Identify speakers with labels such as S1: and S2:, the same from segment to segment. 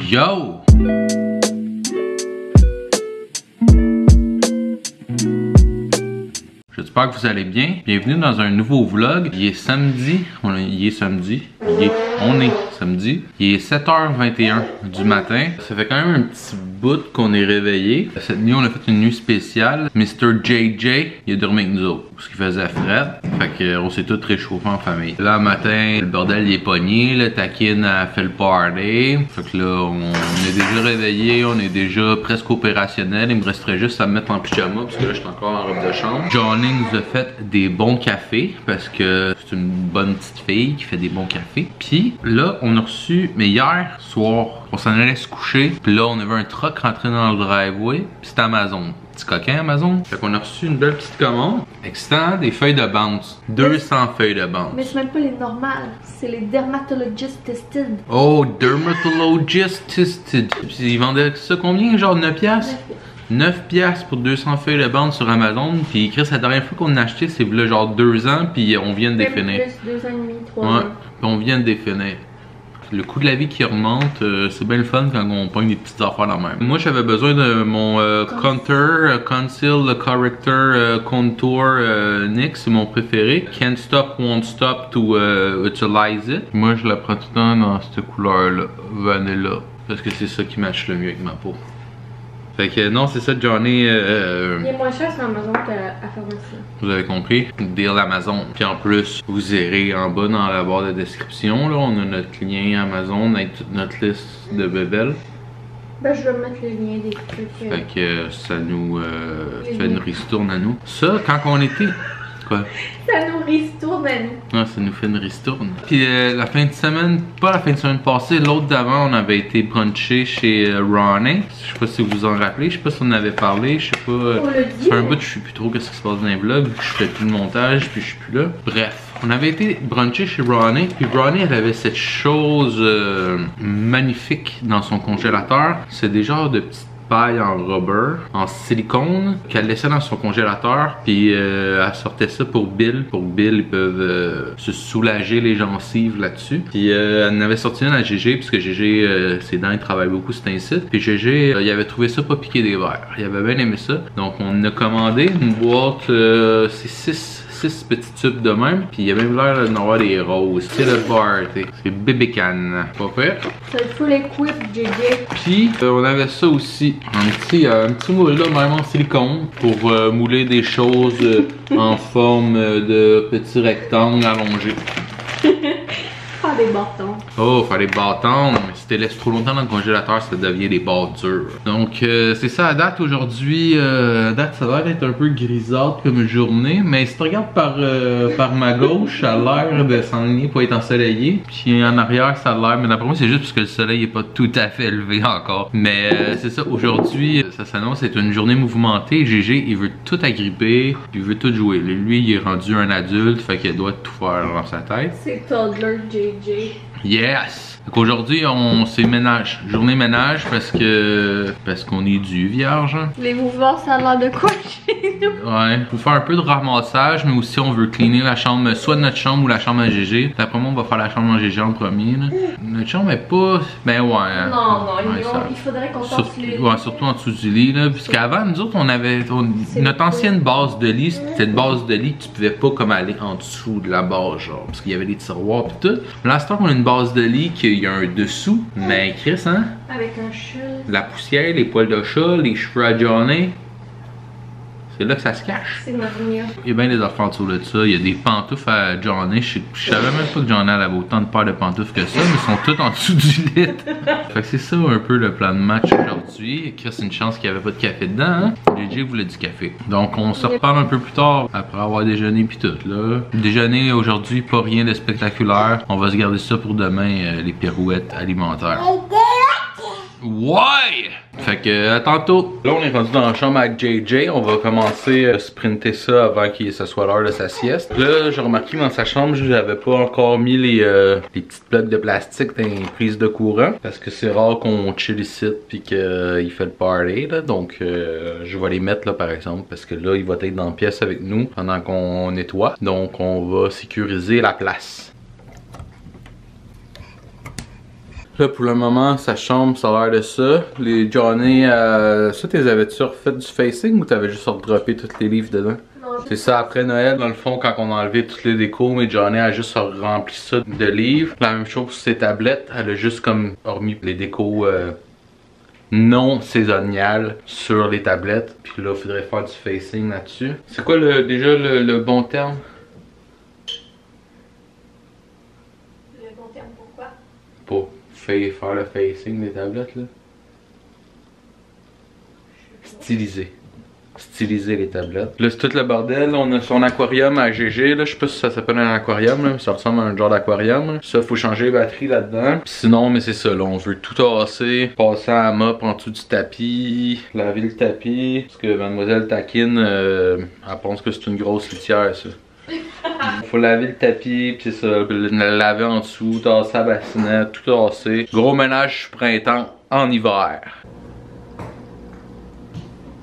S1: Yo! J'espère que vous allez bien. Bienvenue dans un nouveau vlog. Il est samedi. On est samedi. Il est 7h21 du matin. Ça fait quand même un petit bout qu'on est réveillé. Cette nuit, on a fait une nuit spéciale. Mr. JJ, il a dormi avec nous autres. Parce qu'il faisait fret. Fait qu'on s'est tous réchauffés en famille. Là, le matin, le bordel il est pogné. Le Takin a fait le party. Fait que là, on est déjà réveillé. On est déjà presque opérationnel. Il me resterait juste à me mettre en pyjama. Parce que là, je suis encore en robe de chambre. Johnny nous a fait des bons cafés. Parce que c'est une bonne petite fille qui fait des bons cafés. Puis là, on a reçu, mais hier soir, on s'en allait se coucher. Puis là, on avait un truck rentré dans le driveway. Puis c'était Amazon. Petit coquin Amazon. Fait qu'on a reçu une belle petite commande. Excitant, des feuilles de bounce. 200 feuilles de bounce.
S2: Mais c'est même pas les normales. C'est les dermatologist tested.
S1: Oh, dermatologist tested. Puis ils vendaient ça combien? Genre 9 piastres? 9 piastres pour 200 feuilles de bounce sur Amazon. Puis Chris, la dernière fois qu'on a acheté, c'est là genre 2 ans. Puis on vient de définir.
S2: Plus 2 ans et demi, 3 ans.
S1: Ouais, puis on vient de définir. Le coût de la vie qui remonte, c'est bien le fun quand on pogne des petites affaires la même. Moi, j'avais besoin de mon Conceal Corrector Contour NYX, c'est mon préféré. Can't Stop, Won't Stop to Utilize It. Moi, je la prends tout le temps dans cette couleur-là, Vanilla, parce que c'est ça qui matche le mieux avec ma peau. Fait que non, c'est ça, Johnny.
S2: Il est moins cher sur Amazon qu'à pharmacie.
S1: Vous avez compris? Deal Amazon. Puis en plus, vous irez en bas dans la barre de description. Là, on a notre lien Amazon avec toute notre liste de bébelles.
S2: Ben, je vais mettre le lien des trucs.
S1: Fait que ça nous fait une ristourne à nous. Ça, quand on était. Quoi?
S2: Ça nous ristourne à nous.
S1: Ah, ça nous fait une ristourne. Puis la fin de semaine, pas la fin de semaine passée, l'autre d'avant, on avait été brunché chez Ronnie. Je sais pas si vous vous en rappelez, je sais pas si on en avait parlé, je sais pas. C'est un bout, je sais plus trop qu'est-ce qui se passe dans les vlogs, je fais plus de montage, puis je suis plus là. Bref, on avait été brunché chez Ronnie, puis Ronnie, elle avait cette chose magnifique dans son congélateur. C'est des genres de petites paille en rubber, en silicone, qu'elle laissait dans son congélateur, puis elle sortait ça pour Bill. Pour Bill, ils peuvent se soulager les gencives là-dessus. Puis elle en avait sorti une à GG, puisque GG, ses dents, il travaille beaucoup sur un site. Puis GG, il avait trouvé ça pas piqué des verres. Il avait bien aimé ça. Donc on a commandé une boîte, c'est 6 petits tubes de même, puis il y a même l'air d'en avoir des roses. C'est le bar, c'est bébé canne. Pas fait?
S2: C'est full equip, JJ.
S1: Puis on avait ça aussi, un petit moule là, même en silicone, pour mouler des choses en forme de petits rectangles allongés.
S2: Pas des bâtons.
S1: Oh, faire des bâtons, mais si tu les laisses trop longtemps dans le congélateur, ça devient des barres dures. Donc c'est ça à date aujourd'hui. À date, ça a l'air d'être un peu grisâtre comme journée, mais si tu regardes par ma gauche, ça a l'air de s'enligner pour être ensoleillé. Puis en arrière, ça a l'air, mais d'après moi, c'est juste parce que le soleil n'est pas tout à fait levé encore. Mais c'est ça, aujourd'hui, ça s'annonce être une journée mouvementée. GG, il veut tout agripper, il veut tout jouer. Lui, il est rendu un adulte, fait qu'il doit tout faire dans sa tête.
S2: C'est toddler JJ.
S1: Yes! Donc aujourd'hui, on s'est ménage. Journée ménage parce qu'on est dû, vierge.
S2: Voulez-vous voir ça a l'air de quoi chez nous?
S1: Ouais. Faut faire un peu de ramassage, mais aussi on veut cleaner la chambre, soit notre chambre ou la chambre à GG. D'après moi, on va faire la chambre à GG en premier. Là. Notre chambre est pas. Ben ouais.
S2: Non,
S1: ouais,
S2: il faudrait qu'on sorte les.
S1: Ouais, surtout en dessous du lit, là. Puisqu'avant, nous autres, on avait. Notre ancienne base de lit, c'était une base de lit que tu pouvais pas comme aller en dessous de la base, genre. Parce qu'il y avait des tiroirs pis tout. Mais là, c'est qu'on a une base de lit qu'il y a un dessous. Mais Chris, hein?
S2: Avec un chat.
S1: La poussière, les poils de chat, les cheveux à Johnny. C'est là que ça se cache.
S2: C'est Maria.
S1: Il y a bien des affaires autour de ça. Il y a des pantoufles à Johnny. Je savais même pas que Johnny avait autant de paires de pantoufles que ça, mais ils sont toutes en dessous du lit. Fait que c'est ça un peu le plan de match aujourd'hui. Chris, une chance qu'il n'y avait pas de café dedans. Hein? JJ voulait du café. Donc on se reparle un peu plus tard après avoir déjeuné puis tout là. Déjeuner aujourd'hui, pas rien de spectaculaire. On va se garder ça pour demain, les pirouettes alimentaires. Ouais! Fait que à tantôt. Là on est rendu dans la chambre avec JJ. On va commencer à sprinter ça avant qu'il soit l'heure de sa sieste. Là j'ai remarqué dans sa chambre, j'avais pas encore mis les petites blocs de plastique dans les prises de courant. Parce que c'est rare qu'on chill ici puis qu'il fait le party là. Donc je vais les mettre là par exemple. Parce que là il va être dans la pièce avec nous pendant qu'on nettoie. Donc on va sécuriser la place. Là, pour le moment, sa chambre, ça a l'air de ça. Les Johnny, ça, t'es avais-tu refait du facing ou t'avais juste redroppé tous les livres dedans? C'est ça, après Noël, dans le fond, quand on a enlevé toutes les décos, mais Johnny a juste rempli ça de livres. La même chose pour ses tablettes, elle a juste comme remis les décos non saisonniales sur les tablettes. Puis là, il faudrait faire du facing là-dessus. C'est quoi déjà le bon terme?
S2: Le bon terme pourquoi?
S1: Pour faire le facing des tablettes, là. Styliser. Styliser les tablettes. Là, c'est tout le bordel. On a son aquarium à GG. Là, je sais pas si ça s'appelle un aquarium, là, mais ça ressemble à un genre d'aquarium. Ça, faut changer les batteries là-dedans. Sinon, mais c'est ça. Là, on veut tout tasser, passer à mop en dessous du tapis, laver le tapis. Parce que Mademoiselle taquine, elle pense que c'est une grosse litière, ça. Faut laver le tapis, puis c'est ça, le laver en dessous, tasser la bassinette, tout tasser. Gros ménage printemps en hiver.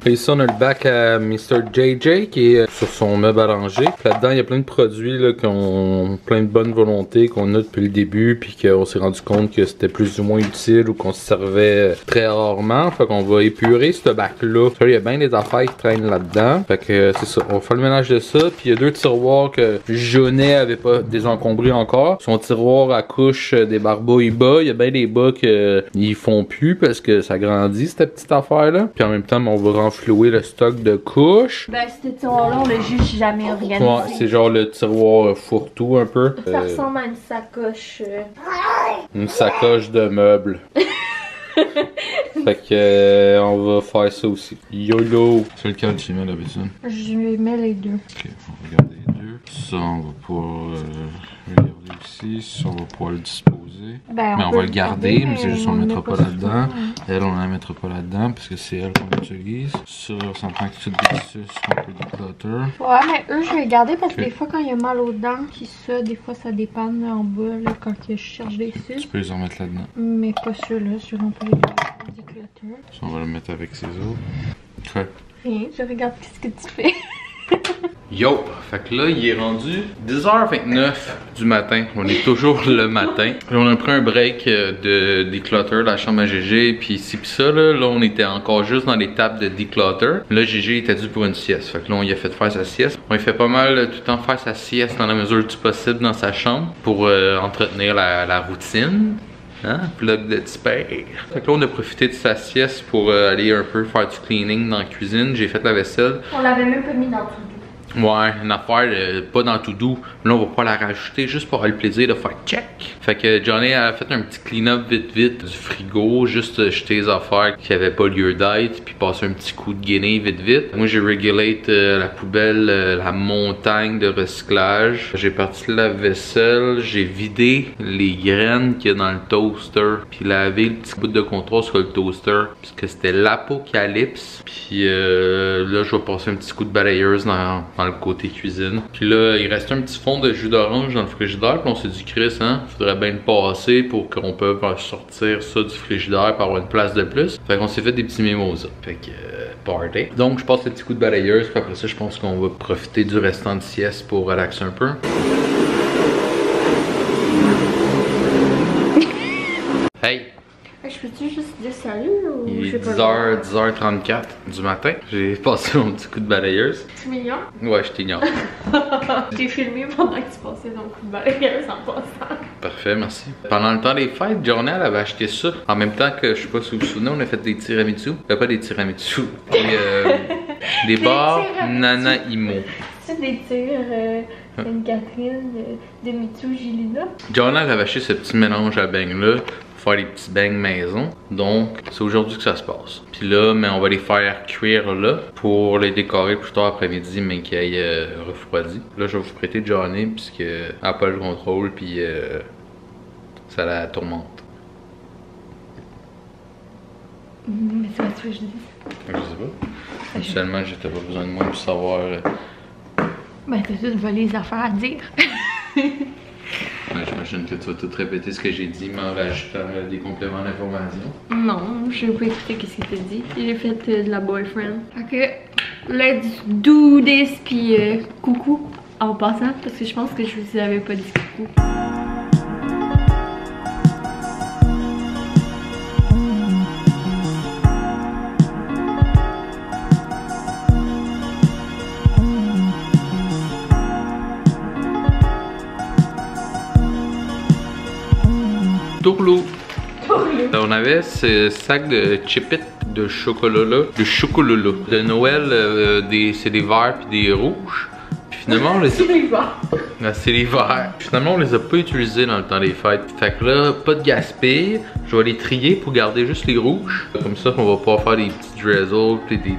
S1: Et ici on a le bac à Mr. JJ qui est sur son meuble à ranger. Là-dedans il y a plein de produits là, qui ont plein de bonne volonté qu'on a depuis le début, puis qu'on s'est rendu compte que c'était plus ou moins utile ou qu'on se servait très rarement. Fait qu'on va épurer ce bac-là. Il y a bien des affaires qui traînent là-dedans. Fait que c'est ça, on va faire le ménage de ça. Puis il y a deux tiroirs que Jeunet avait pas désencombré encore. Son tiroir à couche des barbouilles bas. Il y a bien des bas qu'ils font plus parce que ça grandit cette petite affaire-là. Puis en même temps, on va renflouer le stock de couches.
S2: Ben, ce tiroir-là, on l'a juste jamais organisé.
S1: Ouais, c'est genre le tiroir fourre-tout un peu.
S2: Ça ressemble à une sacoche.
S1: Une sacoche de meubles. Fait que on va faire ça aussi. YOLO! C'est lequel tu mets d'habitude?
S2: Je mets les deux.
S1: Ok, on va regarder les deux. Ça, on va pouvoir regarder ici. Ça, on va pouvoir le disposer.
S2: Ben,
S1: mais on va le garder, mais c'est juste qu'on le mettra pas là-dedans. Elle, on la mettra pas là-dedans parce que c'est elle qu'on utilise. Ça, ça me prend que tu te décisses un peu de clutter.
S2: Ouais, mais eux, je vais les garder parce que des fois, quand il y a mal aux dents, puis ça, des fois, ça dépanne en bas là, quand je cherche des fils.
S1: Tu peux les en mettre là-dedans.
S2: Mais pas ceux-là, ceux-là, on peut les garder pour du clutter.
S1: Ça, on va le mettre avec ses autres. Ok.
S2: Rien, je regarde ce que tu fais.
S1: Yo! Fait que là, il est rendu 10h29 du matin. On est toujours le matin. Là, on a pris un break de declutter de la chambre à GG. Puis ici pis ça, là, on était encore juste dans l'étape de declutter. Là, GG était dû pour une sieste. Fait que là, on lui a fait faire sa sieste. On lui fait pas mal tout le temps faire sa sieste dans la mesure du possible dans sa chambre pour entretenir la routine. Hein? Plug de spare. Fait que là, on a profité de sa sieste pour aller un peu faire du cleaning dans la cuisine. J'ai fait la vaisselle.
S2: On l'avait même pas mis dans tout.
S1: Ouais, une affaire pas dans tout doux. Là, on va pas la rajouter juste pour avoir le plaisir de faire check. Fait que Johnny a fait un petit clean-up vite du frigo, juste jeter les affaires qui avaient pas lieu d'être, puis passer un petit coup de guinée vite. Moi, j'ai régulate la poubelle, la montagne de recyclage. J'ai parti la vaisselle, j'ai vidé les graines qu'il y a dans le toaster, puis lavé le petit bout de comptoir sur le toaster, parce que c'était l'apocalypse. Puis là, je vais passer un petit coup de balayeuse dans le côté cuisine. Puis là, il reste un petit fond de jus d'orange dans le frigidaire. Puis on s'est dit, Chris, hein, faudrait bien le passer pour qu'on puisse sortir ça du frigidaire pour avoir une place de plus. Fait qu'on s'est fait des petits mimosas. Fait que, party. Donc, je passe le petit coup de balayeuse. Puis après ça, je pense qu'on va profiter du restant de sieste pour relaxer un peu. Hey!
S2: Je peux-tu juste dire salut ou
S1: Il
S2: je
S1: est
S2: sais pas.
S1: 10h34 du matin. J'ai passé mon petit coup de balayeuse.
S2: C'est mignon.
S1: Ouais, je t'ignore.
S2: Je t'ai filmé pendant que tu passais ton coup de balayeuse en passant.
S1: Parfait, merci. Pendant le temps des fêtes, Journée, elle avait acheté ça. En même temps que, je sais pas si vous vous souvenez, on a fait des tiramisu. Pas des tiramisu. Des bars Nanaimo.
S2: C'est des tirs Anne-Catherine de Mitsu Gilina.
S1: Journée, elle avait acheté ce petit mélange à beignes-là. Faire des petits beignes maison. Donc, c'est aujourd'hui que ça se passe. Puis là, mais on va les faire cuire là pour les décorer plus tard après-midi, mais qu'ils aillent refroidi. Là, je vais vous prêter Johnny puisqu'elle n'a pas le contrôle, puis ça la tourmente.
S2: Mais c'est pas ce que je dis.
S1: Je sais pas. Actuellement, j'étais pas besoin de moi pour savoir.
S2: Ben, t'as juste volé les affaires à dire.
S1: J'imagine que tu vas tout répéter ce que j'ai dit, mais en rajoutant des compléments d'information.
S2: Non, je vais pas écouter ce qu'il t'a dit. J'ai fait de la boyfriend. Fait que, let's do this, puis coucou en passant, parce que je pense que je vous avais pas dit coucou.
S1: avait ce sac de Chip-It de chocolat là, de Noël, c'est des verts puis des rouges. Puis finalement, on les
S2: c'est l'hiver.
S1: C'est l'hiver. Finalement, on les a pas utilisés dans le temps des fêtes. Fait que là, pas de gaspille. Je vais les trier pour garder juste les rouges. Comme ça, on va pouvoir faire des petits drizzles puis des...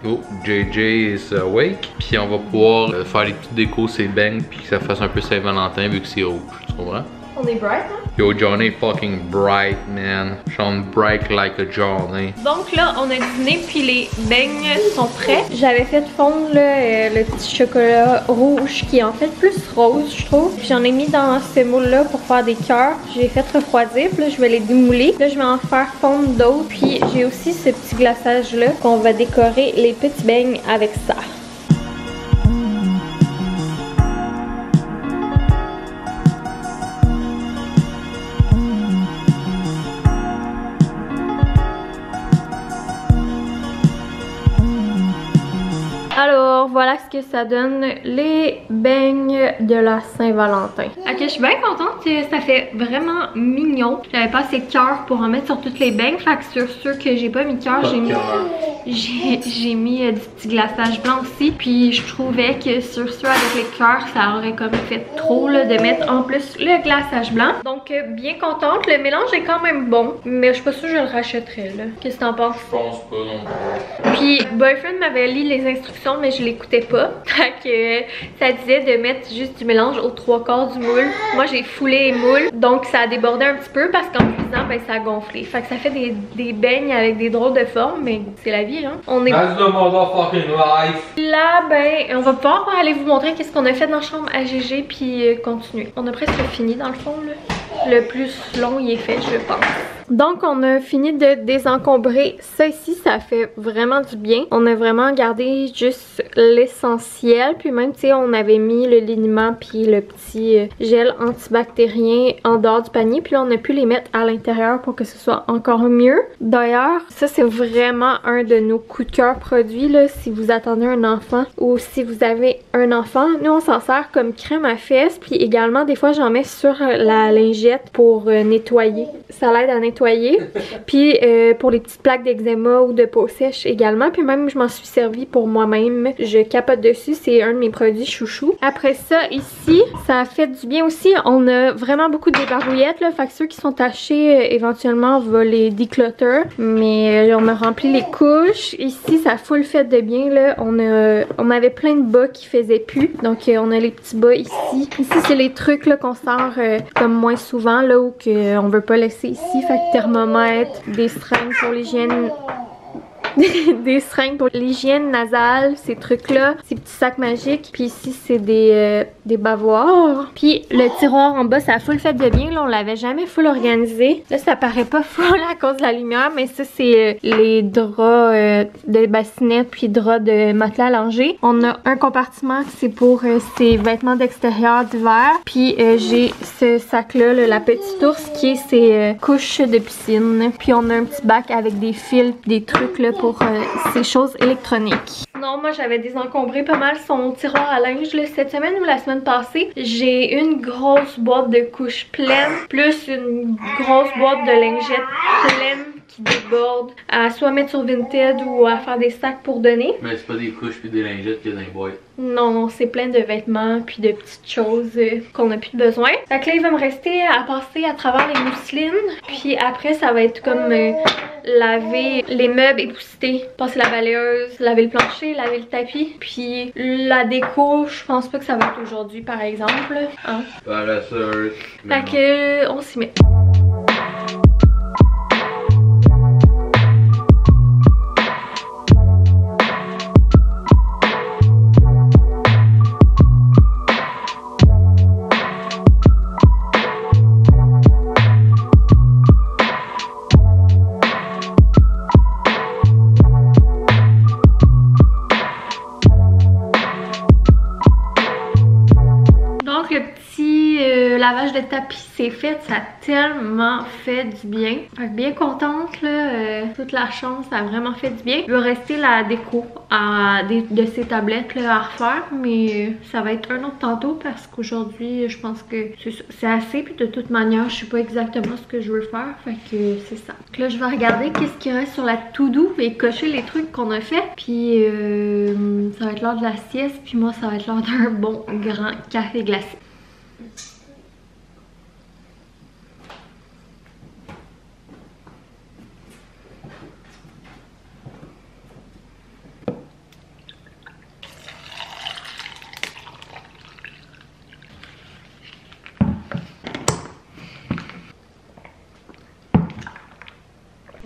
S1: Oh, JJ is awake. Puis on va pouvoir faire les petites décos, ces bangs, puis que ça fasse un peu Saint-Valentin vu que c'est rouge. Tu comprends?
S2: On est bright, hein?
S1: Yo, Johnny fucking bright, man. Sean bright like a Johnny.
S2: Donc là, on a dîné, puis les beignes sont prêts. J'avais fait fondre le petit chocolat rouge qui est en fait plus rose, je trouve. Puis j'en ai mis dans ce moule-là pour faire des cœurs. J'ai fait refroidir, puis là, je vais les démouler. Là, je vais en faire fondre d'autres. Puis j'ai aussi ce petit glaçage-là qu'on va décorer les petits beignes avec ça. Alors, voilà ce que ça donne, les beignes de la Saint-Valentin. Ok, je suis bien contente, ça fait vraiment mignon. J'avais pas assez de cœur pour en mettre sur toutes les beignes, fait que sur ceux que j'ai pas mis de cœur, j'ai mis du petit glaçage blanc aussi. Puis je trouvais que sur ceux avec les cœurs, ça aurait comme fait trop là, de mettre en plus le glaçage blanc. Donc bien contente, le mélange est quand même bon, mais je suis pas sûre que je le rachèterais là. Qu'est-ce que t'en penses?
S1: Je pense pas non plus.
S2: Puis Boyfriend m'avait lu les instructions, mais je l'écoutais pas. Fait que ça disait de mettre juste du mélange aux 3/4 du moule. Moi j'ai foulé les moules, donc ça a débordé un petit peu parce qu'en cuisant, ben ça a gonflé. Fait que ça fait des beignes avec des drôles de formes, mais c'est la vie, hein. On est...
S1: That's the motherfucking life!
S2: Là, ben, on va pouvoir aller vous montrer qu'est-ce qu'on a fait dans la chambre à GG, puis continuer. On a presque fini dans le fond, là. Le plus long, il est fait, je pense. Donc, on a fini de désencombrer ça ici. Ça fait vraiment du bien. On a vraiment gardé juste l'essentiel. Puis même, tu sais, on avait mis le liniment puis le petit gel antibactérien en dehors du panier. Puis là, on a pu les mettre à l'intérieur pour que ce soit encore mieux. D'ailleurs, ça, c'est vraiment un de nos coups de cœur produits, là, si vous attendez un enfant ou si vous avez un enfant. Nous, on s'en sert comme crème à fesses. Puis également, des fois, j'en mets sur la lingette pour nettoyer. Ça l'aide à nettoyer. Puis pour les petites plaques d'eczéma ou de peau sèche également. Puis même je m'en suis servi pour moi-même. Je capote dessus, c'est un de mes produits chouchou. Après ça, ici, ça a fait du bien aussi. On a vraiment beaucoup de débarouillettes là. Fait que ceux qui sont tachés, éventuellement, on va les declutter. Mais on a rempli les couches. Ici, ça a full fait de bien là. On avait plein de bas qui faisaient plus. Donc on a les petits bas ici. Ici, c'est les trucs là qu'on sort comme moins souvent là ou qu'on veut pas laisser ici. Fait que thermomètre, des seringues pour l'hygiène des seringues pour l'hygiène nasale, ces trucs-là, ces petits sacs magiques. Puis ici, c'est des bavoirs. Puis le tiroir en bas, ça a full fait de bien. Là, on l'avait jamais full organisé. Là, ça paraît pas full à cause de la lumière, mais ça, c'est les draps de bassinettes puis draps de matelas allongés. On a un compartiment, c'est pour ces vêtements d'extérieur d'hiver. Puis j'ai ce sac-là, la petite ours, qui est ses couches de piscine. Puis on a un petit bac avec des fils, des trucs là pour ces choses électroniques. Non, moi j'avais désencombré pas mal son tiroir à linge là, cette semaine ou la semaine passée. J'ai une grosse boîte de couches pleine, plus une grosse boîte de lingettes pleine qui déborde à soit mettre sur Vinted ou à faire des sacs pour donner.
S1: Mais c'est pas des couches puis des lingettes qu'il y a dans les boîtes.
S2: Non, c'est plein de vêtements puis de petites choses qu'on n'a plus besoin. Fait que là, il va me rester à passer à travers les mousselines. Puis après, ça va être comme laver les meubles époussités, passer la balayeuse, laver le plancher, laver le tapis. Puis la déco, je pense pas que ça va être aujourd'hui, par exemple. Hein?
S1: Voilà, ça.
S2: Fait que on s'y met. Lavage de tapis c'est fait, ça a tellement fait du bien. Fait que bien contente là, ça toute la chambre, ça a vraiment fait du bien. Il va rester la déco de ces tablettes là, à refaire, mais ça va être un autre tantôt parce qu'aujourd'hui, je pense que c'est assez. Puis de toute manière, je sais pas exactement ce que je veux faire, fait que c'est ça. Donc là, je vais regarder qu'est-ce qui reste sur la to-do et cocher les trucs qu'on a fait. Puis ça va être l'heure de la sieste, puis moi, ça va être l'heure d'un bon grand café glacé.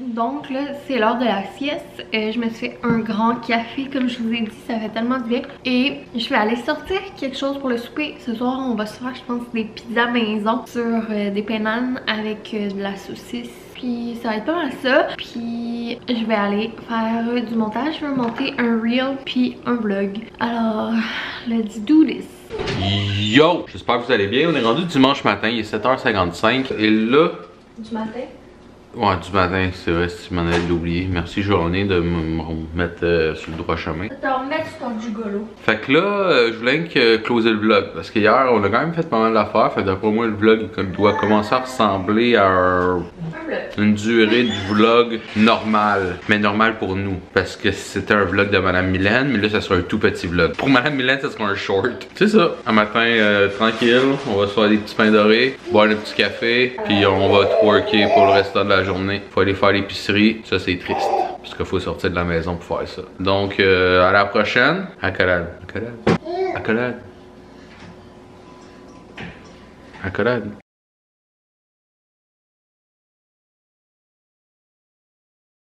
S2: Donc là, c'est l'heure de la sieste. Je me suis fait un grand café, comme je vous ai dit, ça fait tellement du bien. Et je vais aller sortir quelque chose pour le souper. Ce soir, on va se faire, je pense, des pizzas maison sur des pananes avec de la saucisse. Puis ça va être pas mal ça. Puis je vais aller faire du montage. Je vais monter un reel puis un vlog. Alors, let's do this!
S1: Yo! J'espère que vous allez bien. On est rendu dimanche matin, il est 7h55. Et là...
S2: Du matin?
S1: Ouais, du matin, c'est vrai, si tu m'en avais oublié. Merci journée de me remettre sur le droit chemin.
S2: De te remettre sur ton gigolo.
S1: Fait que là, je voulais closer le vlog. Parce qu'hier, on a quand même fait pas mal d'affaires. Fait que d'après moi, le vlog doit commencer à ressembler à une durée de vlog normale. Mais normale pour nous. Parce que c'était un vlog de Madame Mylène, mais là, ça sera un tout petit vlog. Pour Madame Mylène, ça sera un short. C'est ça. Un matin tranquille, on va se faire des petits pains dorés, boire un petit café, puis on va twerker pour le restant de la journée. Faut aller faire l'épicerie. Ça, c'est triste. Parce qu'il faut sortir de la maison pour faire ça. Donc, à la prochaine. Accolade. Accolade. Accolade. Accolade.